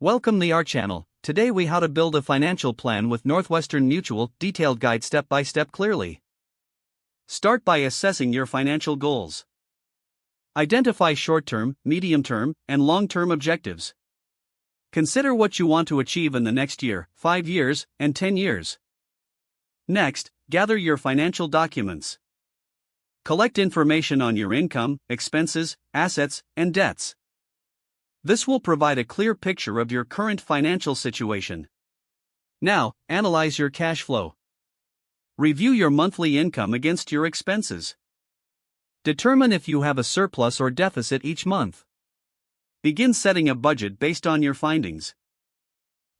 Welcome to our channel. Today we how to build a financial plan with Northwestern Mutual, detailed guide step by step clearly. Start by assessing your financial goals. Identify short-term, medium-term, and long-term objectives. Consider what you want to achieve in the next year, 5 years, and 10 years. Next, gather your financial documents. Collect information on your income, expenses, assets, and debts. This will provide a clear picture of your current financial situation. Now, analyze your cash flow. Review your monthly income against your expenses. Determine if you have a surplus or deficit each month. Begin setting a budget based on your findings.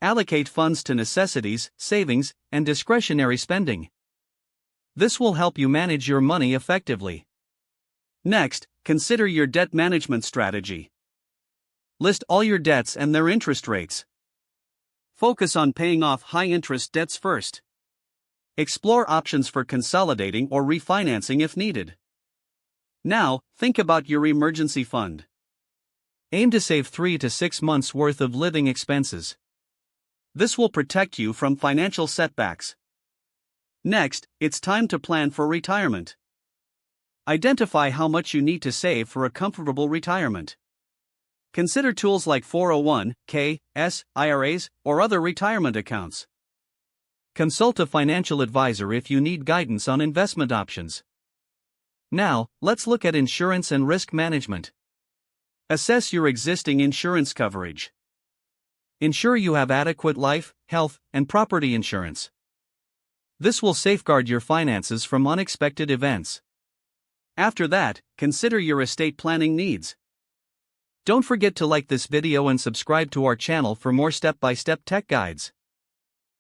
Allocate funds to necessities, savings, and discretionary spending. This will help you manage your money effectively. Next, consider your debt management strategy. List all your debts and their interest rates. Focus on paying off high-interest debts first. Explore options for consolidating or refinancing if needed. Now, think about your emergency fund. Aim to save 3 to 6 months' worth of living expenses. This will protect you from financial setbacks. Next, it's time to plan for retirement. Identify how much you need to save for a comfortable retirement. Consider tools like 401(k), IRAs, or other retirement accounts. Consult a financial advisor if you need guidance on investment options. Now, let's look at insurance and risk management. Assess your existing insurance coverage. Ensure you have adequate life, health, and property insurance. This will safeguard your finances from unexpected events. After that, consider your estate planning needs. Don't forget to like this video and subscribe to our channel for more step-by-step tech guides.